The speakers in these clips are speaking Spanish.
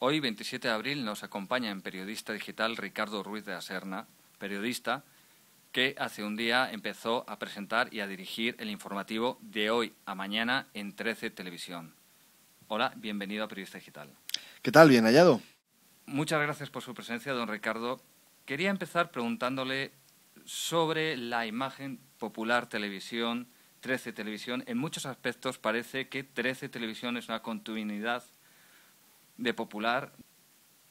Hoy, 27 de abril, nos acompaña en Periodista Digital Ricardo Ruiz de la Serna, periodista que hace un día empezó a presentar y a dirigir el informativo de hoy a mañana en 13 Televisión. Hola, bienvenido a Periodista Digital. ¿Qué tal? Bien hallado. Muchas gracias por su presencia, don Ricardo. Quería empezar preguntándole sobre la imagen Popular Televisión, 13 Televisión. En muchos aspectos parece que 13 Televisión es una continuidad de Popular.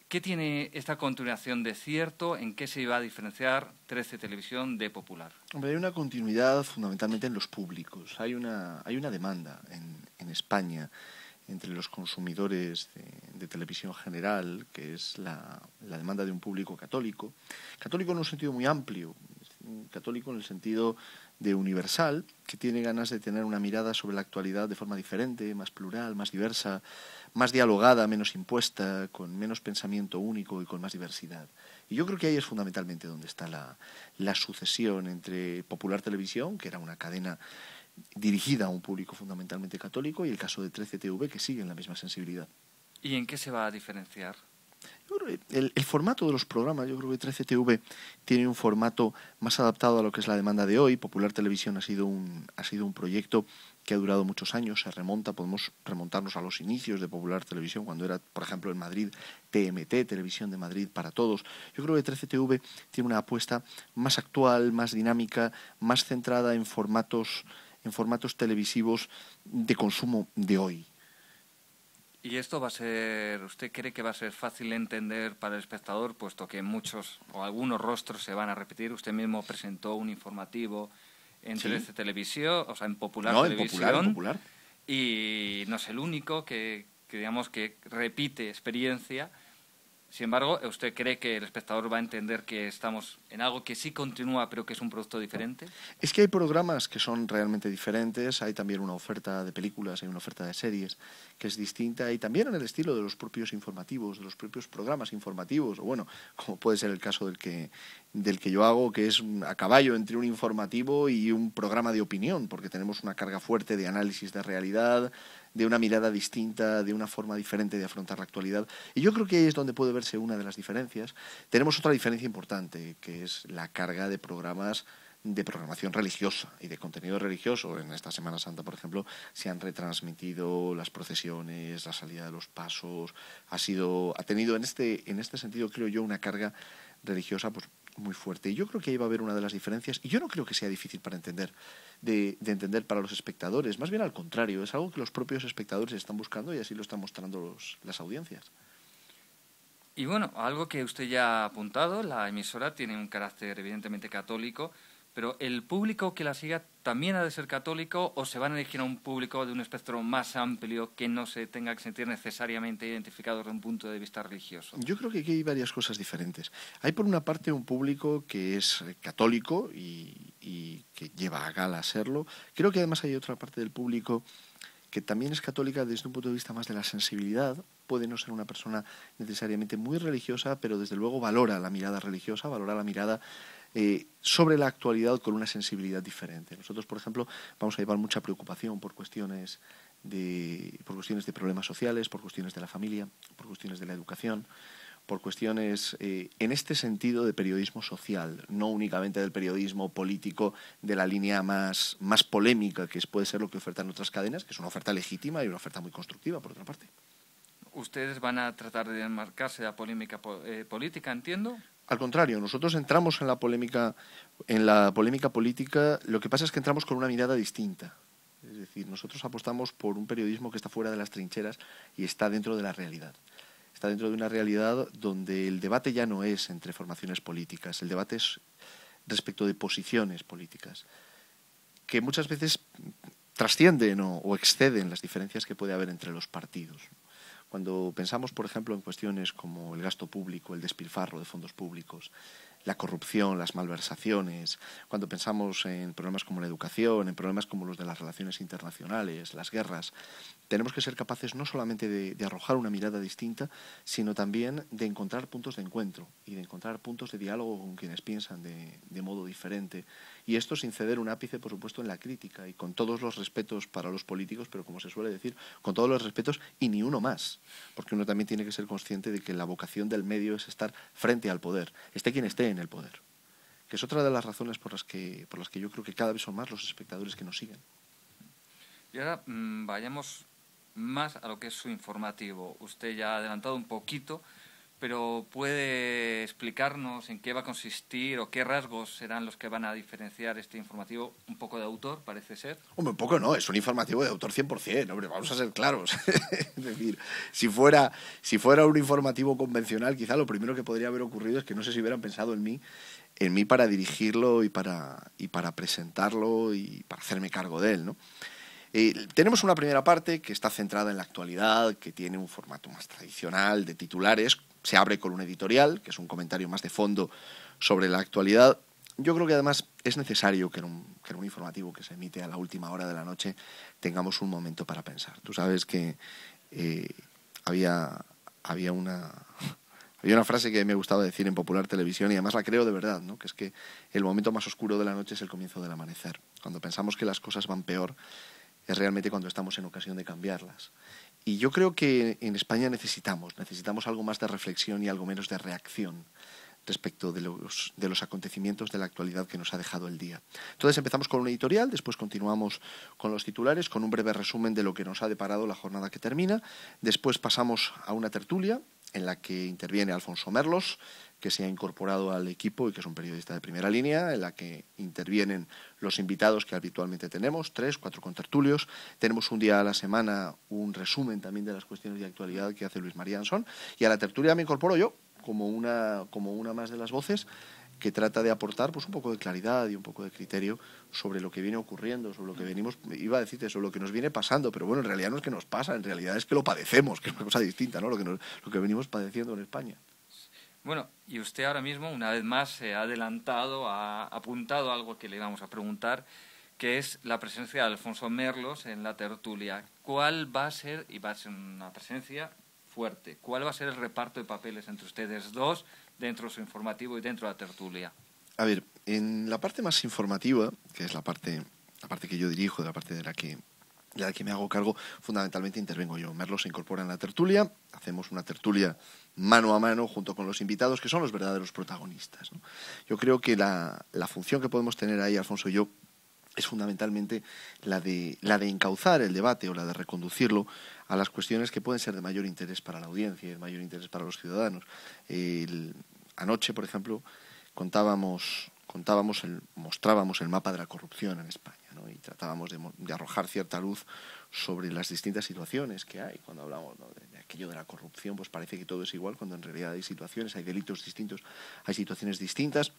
¿Qué tiene esta continuación de cierto? ¿En qué se iba a diferenciar 13 Televisión de Popular? Hombre, hay una continuidad fundamentalmente en los públicos. Hay una demanda en España entre los consumidores de televisión general, que es la demanda de un público católico. Católico en un sentido muy amplio, católico en el sentido de universal, que tiene ganas de tener una mirada sobre la actualidad de forma diferente, más plural, más diversa, más dialogada, menos impuesta, con menos pensamiento único y con más diversidad. Y yo creo que ahí es fundamentalmente donde está la sucesión entre Popular Televisión, que era una cadena dirigida a un público fundamentalmente católico, y el caso de 13 TV, que sigue en la misma sensibilidad. ¿Y en qué se va a diferenciar? Yo creo que el formato de los programas, yo creo que 13 TV tiene un formato más adaptado a lo que es la demanda de hoy. Popular Televisión ha sido un proyecto que ha durado muchos años, podemos remontarnos a los inicios de Popular Televisión, cuando era, por ejemplo, en Madrid, TMT, Televisión de Madrid para Todos. Yo creo que 13 TV tiene una apuesta más actual, más dinámica, más centrada en formatos televisivos de consumo de hoy. ¿Y esto va a ser, usted cree que va a ser fácil de entender para el espectador, puesto que muchos o algunos rostros se van a repetir? Usted mismo presentó un informativo en 13 Televisión, o sea, en Popular Televisión. En Popular. Y no es el único que digamos que repite experiencia. Sin embargo, ¿usted cree que el espectador va a entender que estamos en algo que sí continúa, pero que es un producto diferente? Es que hay programas que son realmente diferentes, hay también una oferta de películas, hay una oferta de series que es distinta, y también en el estilo de los propios informativos, de los propios programas informativos, o bueno, como puede ser el caso del que yo hago, que es a caballo entre un informativo y un programa de opinión, porque tenemos una carga fuerte de análisis de realidad, de una mirada distinta, de una forma diferente de afrontar la actualidad. Y yo creo que ahí es donde puede verse una de las diferencias. Tenemos otra diferencia importante, que es la carga de programas de programación religiosa y de contenido religioso. En esta Semana Santa, por ejemplo, se han retransmitido las procesiones, la salida de los pasos. Ha tenido en este sentido, creo yo, una carga religiosa pues muy fuerte. Y yo creo que ahí va a haber una de las diferencias, y yo no creo que sea difícil para entender, de entender para los espectadores. Más bien al contrario, es algo que los propios espectadores están buscando y así lo están mostrando las audiencias. Y bueno, algo que usted ya ha apuntado, la emisora tiene un carácter evidentemente católico, pero ¿el público que la siga también ha de ser católico o se van a elegir a un público de un espectro más amplio que no se tenga que sentir necesariamente identificado desde un punto de vista religioso? Yo creo que aquí hay varias cosas diferentes. Hay por una parte un público que es católico y que lleva a gala serlo. Creo que además hay otra parte del público que también es católica desde un punto de vista más de la sensibilidad. Puede no ser una persona necesariamente muy religiosa, pero desde luego valora la mirada religiosa, valora la mirada sobre la actualidad con una sensibilidad diferente. Nosotros, por ejemplo, vamos a llevar mucha preocupación por cuestiones de problemas sociales, por cuestiones de la familia, por cuestiones de la educación, por cuestiones en este sentido de periodismo social, no únicamente del periodismo político de la línea más polémica, que puede ser lo que ofertan otras cadenas, que es una oferta legítima y una oferta muy constructiva, por otra parte. ¿Ustedes van a tratar de enmarcarse de la polémica política, entiendo? Al contrario, nosotros entramos en la polémica política. Lo que pasa es que entramos con una mirada distinta. Es decir, nosotros apostamos por un periodismo que está fuera de las trincheras y está dentro de la realidad. Está dentro de una realidad donde el debate ya no es entre formaciones políticas, el debate es respecto de posiciones políticas, que muchas veces trascienden o exceden las diferencias que puede haber entre los partidos. Cuando pensamos, por ejemplo, en cuestiones como el gasto público, el despilfarro de fondos públicos, la corrupción, las malversaciones, cuando pensamos en problemas como la educación, en problemas como los de las relaciones internacionales, las guerras, tenemos que ser capaces no solamente de arrojar una mirada distinta, sino también de encontrar puntos de encuentro y de encontrar puntos de diálogo con quienes piensan de modo diferente Y esto sin ceder un ápice, por supuesto, en la crítica y con todos los respetos para los políticos, pero como se suele decir, con todos los respetos y ni uno más. Porque uno también tiene que ser consciente de que la vocación del medio es estar frente al poder, esté quien esté en el poder. Que es otra de las razones por las que yo creo que cada vez son más los espectadores que nos siguen. Y ahora vayamos más a lo que es su informativo. Usted ya ha adelantado un poquito, pero ¿puede explicarnos en qué va a consistir o qué rasgos serán los que van a diferenciar este informativo? Un poco de autor, parece ser. Hombre, un poco no, es un informativo de autor 100%, hombre, vamos a ser claros. Es decir, si fuera un informativo convencional, quizá lo primero que podría haber ocurrido es que no sé si hubieran pensado en mí para dirigirlo y para presentarlo y para hacerme cargo de él, ¿no? Tenemos una primera parte que está centrada en la actualidad, que tiene un formato más tradicional de titulares. Se abre con un editorial, que es un comentario más de fondo sobre la actualidad. Yo creo que además es necesario que en un informativo que se emite a la última hora de la noche tengamos un momento para pensar. Tú sabes que había una frase que me gustaba decir en Popular Televisión y además la creo de verdad, ¿no? Que es que el momento más oscuro de la noche es el comienzo del amanecer. Cuando pensamos que las cosas van peor, es realmente cuando estamos en ocasión de cambiarlas. Y yo creo que en España necesitamos algo más de reflexión y algo menos de reacción respecto de los acontecimientos de la actualidad que nos ha dejado el día. Entonces empezamos con un editorial, después continuamos con los titulares, con un breve resumen de lo que nos ha deparado la jornada que termina. Después pasamos a una tertulia en la que interviene Alfonso Merlos, que se ha incorporado al equipo y que es un periodista de primera línea, en la que intervienen los invitados que habitualmente tenemos, 3, 4 contertulios. Tenemos un día a la semana un resumen también de las cuestiones de actualidad que hace Luis María Ansón, y a la tertulia me incorporo yo como una más de las voces que trata de aportar pues un poco de claridad y un poco de criterio sobre lo que viene ocurriendo, sobre lo que venimos, iba a decirte, sobre lo que nos viene pasando, pero bueno, en realidad no es que nos pasa, en realidad es que lo padecemos, que es una cosa distinta, ¿no? Lo que venimos padeciendo en España. Bueno, y usted ahora mismo, una vez más, se ha adelantado, ha apuntado algo que le íbamos a preguntar, que es la presencia de Alfonso Merlos en la tertulia. ¿Cuál va a ser, y va a ser una presencia fuerte, cuál va a ser el reparto de papeles entre ustedes dos dentro de su informativo y dentro de la tertulia? A ver, en la parte más informativa, que es la parte que yo dirijo, la parte de la que me hago cargo, fundamentalmente intervengo yo. Merlos se incorpora en la tertulia, hacemos una tertulia mano a mano junto con los invitados, que son los verdaderos protagonistas, ¿no? Yo creo que la función que podemos tener ahí, Alfonso y yo, es fundamentalmente la de encauzar el debate o la de reconducirlo a las cuestiones que pueden ser de mayor interés para la audiencia y de mayor interés para los ciudadanos. Anoche, por ejemplo, mostrábamos el mapa de la corrupción en España, ¿no? Y tratábamos de arrojar cierta luz sobre las distintas situaciones que hay. Cuando hablamos, ¿no?, de aquello de la corrupción, pues parece que todo es igual, cuando en realidad hay situaciones, hay delitos distintos, hay situaciones distintas.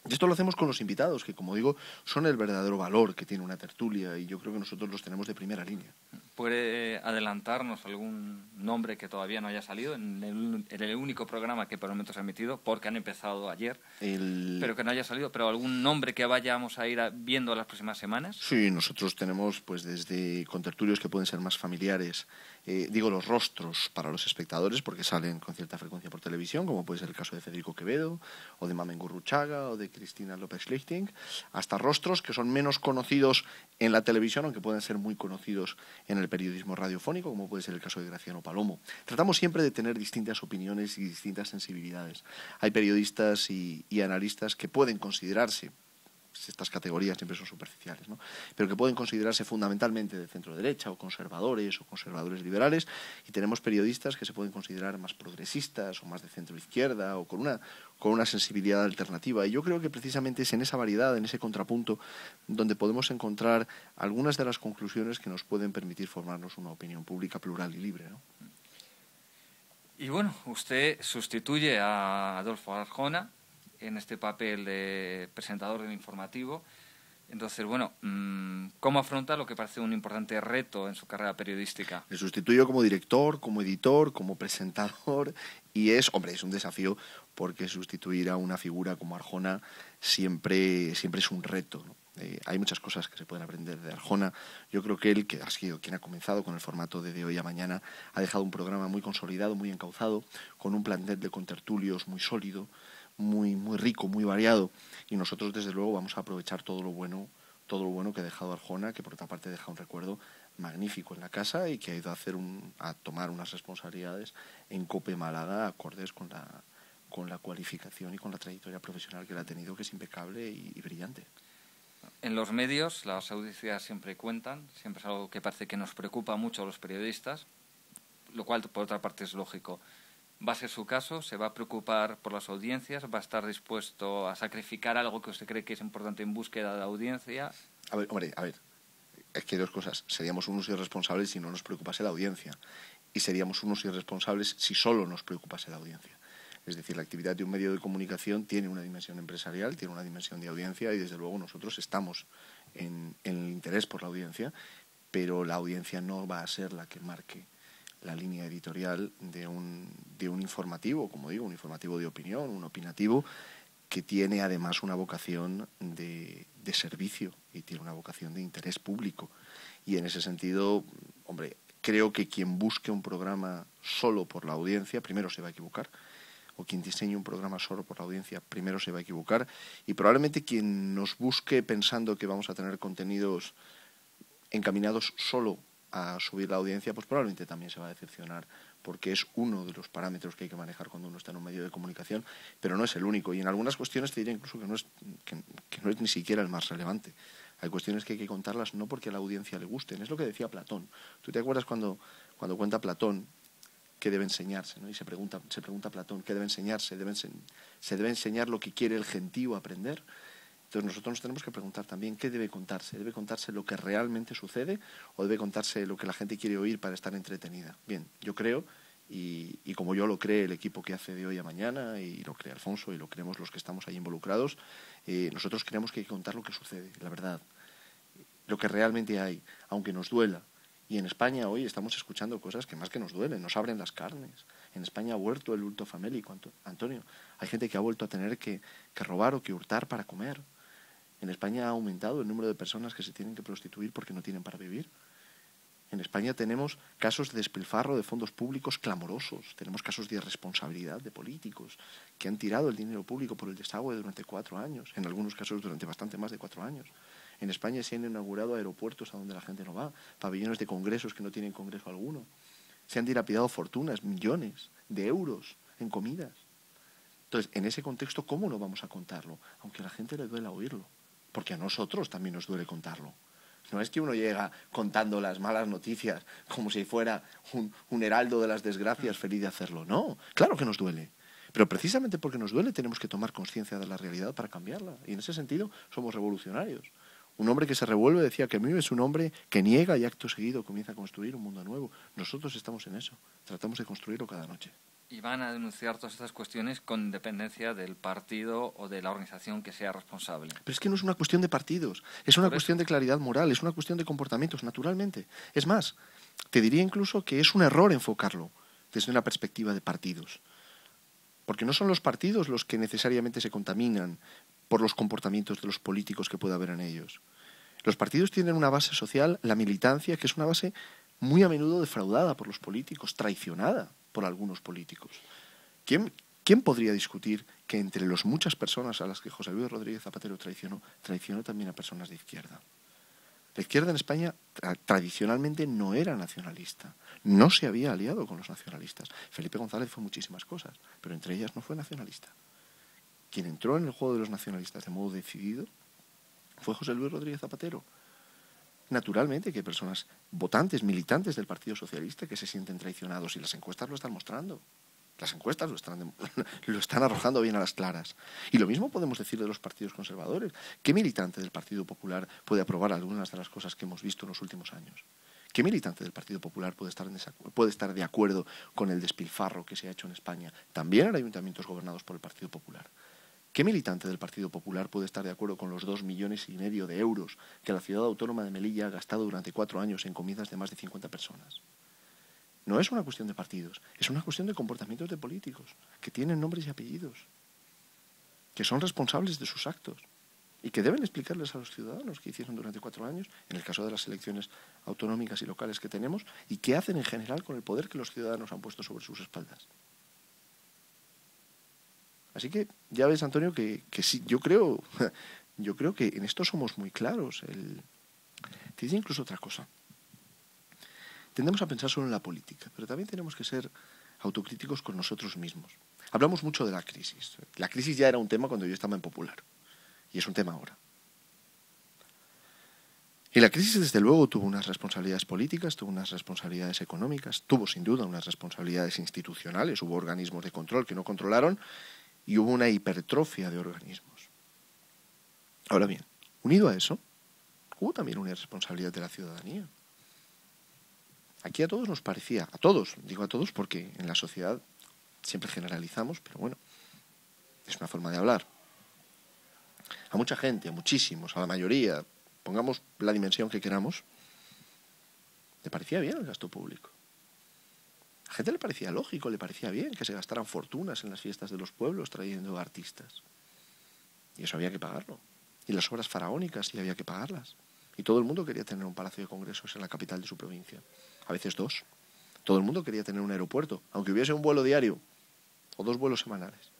Y esto lo hacemos con los invitados, que como digo, son el verdadero valor que tiene una tertulia, y yo creo que nosotros los tenemos de primera línea. ¿Puede adelantarnos algún nombre que todavía no haya salido en el único programa que por el momento se ha emitido, porque han empezado ayer, pero que no haya salido, pero algún nombre que vayamos a ir viendo las próximas semanas? Sí, nosotros tenemos pues desde contertulios que pueden ser más familiares, digo los rostros para los espectadores, porque salen con cierta frecuencia por televisión, como puede ser el caso de Federico Quevedo, o de Mamen Gurruchaga, o de Cristina López-Schlichting, hasta rostros que son menos conocidos en la televisión, aunque pueden ser muy conocidos en el periodismo radiofónico, como puede ser el caso de Graciano Palomo. Tratamos siempre de tener distintas opiniones y distintas sensibilidades. Hay periodistas y analistas que pueden considerarse, estas categorías siempre son superficiales, ¿no?, pero que pueden considerarse fundamentalmente de centro derecha o conservadores liberales, y tenemos periodistas que se pueden considerar más progresistas o más de centro izquierda o con una sensibilidad alternativa. Y yo creo que precisamente es en esa variedad, en ese contrapunto, donde podemos encontrar algunas de las conclusiones que nos pueden permitir formarnos una opinión pública plural y libre, ¿no? Y bueno, usted sustituye a Adolfo Arjona en este papel de presentador del informativo. Entonces, bueno, ¿cómo afronta lo que parece un importante reto en su carrera periodística? Le sustituyo como director, como editor, como presentador, y es un desafío, porque sustituir a una figura como Arjona siempre es un reto, ¿no? Hay muchas cosas que se pueden aprender de Arjona. Yo creo que él, que ha sido quien ha comenzado con el formato de Hoy a Mañana, ha dejado un programa muy consolidado, muy encauzado, con un plantel de contertulios muy sólido, muy, muy rico, muy variado, y nosotros desde luego vamos a aprovechar todo lo bueno que ha dejado Arjona, que por otra parte deja un recuerdo magnífico en la casa y que ha ido a tomar unas responsabilidades en COPE Málaga acordes con la cualificación y con la trayectoria profesional que él ha tenido, que es impecable y brillante. En los medios las audiencias siempre cuentan, siempre es algo que parece que nos preocupa mucho a los periodistas, lo cual por otra parte es lógico. ¿Va a ser su caso? ¿Se va a preocupar por las audiencias? ¿Va a estar dispuesto a sacrificar algo que usted cree que es importante en búsqueda de la audiencia? A ver, es que hay dos cosas. Seríamos unos irresponsables si no nos preocupase la audiencia. Y seríamos unos irresponsables si solo nos preocupase la audiencia. Es decir, la actividad de un medio de comunicación tiene una dimensión empresarial, tiene una dimensión de audiencia y desde luego nosotros estamos en el interés por la audiencia, pero la audiencia no va a ser la que marque la línea editorial de un informativo, como digo, un informativo de opinión, un opinativo que tiene además una vocación de servicio y tiene una vocación de interés público. Y en ese sentido, hombre, creo que quien busque un programa solo por la audiencia, primero se va a equivocar, o quien diseñe un programa solo por la audiencia, primero se va a equivocar, y probablemente quien nos busque pensando que vamos a tener contenidos encaminados solo a subir la audiencia, pues probablemente también se va a decepcionar, porque es uno de los parámetros que hay que manejar cuando uno está en un medio de comunicación, pero no es el único. Y en algunas cuestiones te diría incluso que no es ni siquiera el más relevante. Hay cuestiones que hay que contarlas no porque a la audiencia le gusten. Es lo que decía Platón. ¿Tú te acuerdas cuando cuenta Platón qué debe enseñarse, ¿no? Y se pregunta Platón qué debe enseñarse? Se debe enseñar lo que quiere el gentío aprender. Entonces nosotros nos tenemos que preguntar también qué debe contarse. ¿Debe contarse lo que realmente sucede o debe contarse lo que la gente quiere oír para estar entretenida? Bien, yo creo, y como yo lo cree el equipo que hace de hoy a mañana, y lo cree Alfonso, y lo creemos los que estamos ahí involucrados, nosotros creemos que hay que contar lo que sucede, la verdad, lo que realmente hay, aunque nos duela. Y en España hoy estamos escuchando cosas que más que nos duelen, nos abren las carnes. En España ha vuelto el luto famélico, Antonio. Hay gente que ha vuelto a tener que robar o que hurtar para comer. En España ha aumentado el número de personas que se tienen que prostituir porque no tienen para vivir. En España tenemos casos de despilfarro de fondos públicos clamorosos. Tenemos casos de irresponsabilidad de políticos que han tirado el dinero público por el desagüe durante 4 años, en algunos casos durante bastante más de 4 años. En España se han inaugurado aeropuertos a donde la gente no va, pabellones de congresos que no tienen congreso alguno. Se han dilapidado fortunas, millones de euros en comidas. Entonces, en ese contexto, ¿cómo no vamos a contarlo? Aunque a la gente le duela oírlo. Porque a nosotros también nos duele contarlo. No es que uno llega contando las malas noticias como si fuera un heraldo de las desgracias feliz de hacerlo. No, claro que nos duele. Pero precisamente porque nos duele tenemos que tomar conciencia de la realidad para cambiarla. Y en ese sentido somos revolucionarios. Un hombre que se revuelve decía que Camus es un hombre que niega y acto seguido comienza a construir un mundo nuevo. Nosotros estamos en eso. Tratamos de construirlo cada noche. Y van a denunciar todas estas cuestiones con independencia del partido o de la organización que sea responsable. Pero es que no es una cuestión de partidos, es una cuestión de claridad moral, es una cuestión de comportamientos, naturalmente. Es más, te diría incluso que es un error enfocarlo desde una perspectiva de partidos. Porque no son los partidos los que necesariamente se contaminan por los comportamientos de los políticos que pueda haber en ellos. Los partidos tienen una base social, la militancia, que es una base muy a menudo defraudada por los políticos, traicionada por algunos políticos. ¿Quién podría discutir que entre las muchas personas a las que José Luis Rodríguez Zapatero traicionó también a personas de izquierda? La izquierda en España tradicionalmente no era nacionalista, no se había aliado con los nacionalistas. Felipe González fue muchísimas cosas, pero entre ellas no fue nacionalista. Quien entró en el juego de los nacionalistas de modo decidido fue José Luis Rodríguez Zapatero. Naturalmente que hay personas votantes, militantes del Partido Socialista que se sienten traicionados y las encuestas lo están mostrando. Las encuestas lo están arrojando bien a las claras. Y lo mismo podemos decir de los partidos conservadores. ¿Qué militante del Partido Popular puede aprobar algunas de las cosas que hemos visto en los últimos años? ¿Qué militante del Partido Popular puede estar de acuerdo con el despilfarro que se ha hecho en España? También en ayuntamientos gobernados por el Partido Popular. ¿Qué militante del Partido Popular puede estar de acuerdo con los 2,5 millones de euros que la ciudad autónoma de Melilla ha gastado durante 4 años en comidas de más de 50 personas? No es una cuestión de partidos, es una cuestión de comportamientos de políticos que tienen nombres y apellidos, que son responsables de sus actos y que deben explicarles a los ciudadanos qué hicieron durante 4 años, en el caso de las elecciones autonómicas y locales que tenemos, y qué hacen en general con el poder que los ciudadanos han puesto sobre sus espaldas. Así que ya ves, Antonio, que sí, yo creo que en esto somos muy claros. Te dice incluso otra cosa. Tendemos a pensar solo en la política, pero también tenemos que ser autocríticos con nosotros mismos. Hablamos mucho de la crisis. La crisis ya era un tema cuando yo estaba en Popular, y es un tema ahora. Y la crisis, desde luego, tuvo unas responsabilidades políticas, tuvo unas responsabilidades económicas, tuvo sin duda unas responsabilidades institucionales, hubo organismos de control que no controlaron y hubo una hipertrofia de organismos. Ahora bien, unido a eso, hubo también una responsabilidad de la ciudadanía. Aquí a todos nos parecía, a todos, digo a todos porque en la sociedad siempre generalizamos, pero bueno, es una forma de hablar. A mucha gente, a muchísimos, a la mayoría, pongamos la dimensión que queramos, le parecía bien el gasto público. A la gente le parecía lógico, le parecía bien que se gastaran fortunas en las fiestas de los pueblos trayendo artistas. Y eso había que pagarlo. Y las obras faraónicas, y había que pagarlas. Y todo el mundo quería tener un palacio de congresos en la capital de su provincia. A veces dos. Todo el mundo quería tener un aeropuerto, aunque hubiese un vuelo diario o 2 vuelos semanales.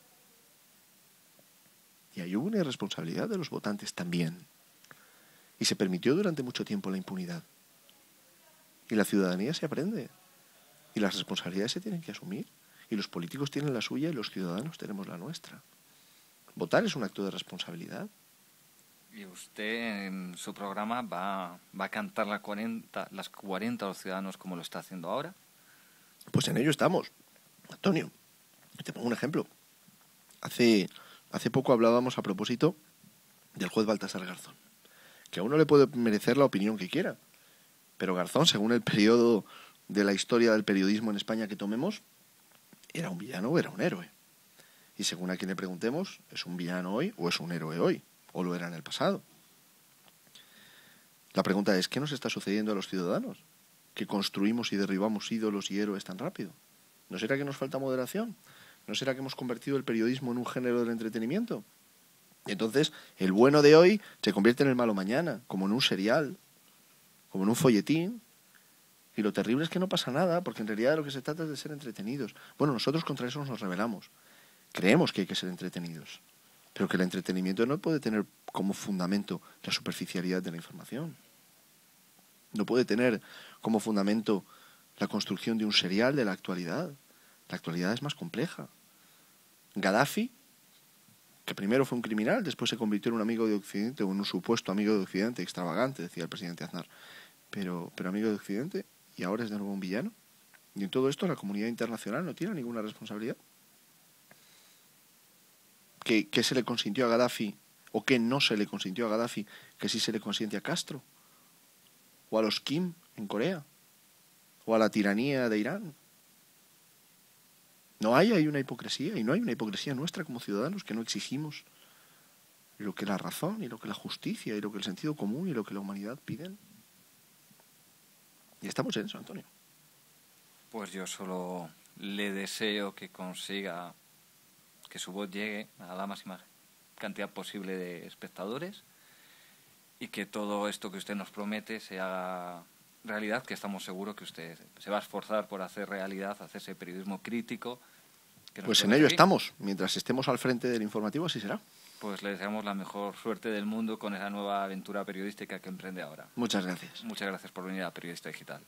Y ahí hubo una irresponsabilidad de los votantes también. Y se permitió durante mucho tiempo la impunidad. Y la ciudadanía se aprende. Y las responsabilidades se tienen que asumir. Y los políticos tienen la suya y los ciudadanos tenemos la nuestra. Votar es un acto de responsabilidad. Y usted en su programa va a cantar las 40 a los ciudadanos como lo está haciendo ahora. Pues en ello estamos. Antonio, te pongo un ejemplo. Hace poco hablábamos a propósito del juez Baltasar Garzón, que a uno le puede merecer la opinión que quiera, pero Garzón, según el periodo de la historia del periodismo en España que tomemos, ¿era un villano o era un héroe? Y según a quien le preguntemos, ¿es un villano hoy o es un héroe hoy? ¿O lo era en el pasado? La pregunta es, ¿qué nos está sucediendo a los ciudadanos? ¿Que construimos y derribamos ídolos y héroes tan rápido? ¿No será que nos falta moderación? ¿No será que hemos convertido el periodismo en un género del entretenimiento? Y entonces, el bueno de hoy se convierte en el malo mañana, como en un serial, como en un folletín. Y lo terrible es que no pasa nada, porque en realidad de lo que se trata es de ser entretenidos. Bueno, nosotros contra eso nos rebelamos. Creemos que hay que ser entretenidos, pero que el entretenimiento no puede tener como fundamento la superficialidad de la información. No puede tener como fundamento la construcción de un serial de la actualidad. La actualidad es más compleja. Gaddafi, que primero fue un criminal, después se convirtió en un amigo de Occidente, o en un supuesto amigo de Occidente, extravagante, decía el presidente Aznar, pero amigo de Occidente, y ahora es de nuevo un villano. Y en todo esto la comunidad internacional no tiene ninguna responsabilidad. ¿Qué se le consintió a Gaddafi o qué no se le consintió a Gaddafi que sí se le consiente a Castro? ¿O a los Kim en Corea? ¿O a la tiranía de Irán? No hay una hipocresía, y no hay una hipocresía nuestra como ciudadanos que no exigimos lo que la razón y lo que la justicia y lo que el sentido común y lo que la humanidad piden. Y estamos en eso, Antonio. Pues yo solo le deseo que consiga que su voz llegue a la máxima cantidad posible de espectadores y que todo esto que usted nos promete se haga realidad, que estamos seguros que usted se va a esforzar por hacer realidad, hacerse periodismo crítico. Pues en ello estamos. Mientras estemos al frente del informativo, así será. Pues le deseamos la mejor suerte del mundo con esa nueva aventura periodística que emprende ahora. Muchas gracias. Muchas gracias por venir a Periodista Digital.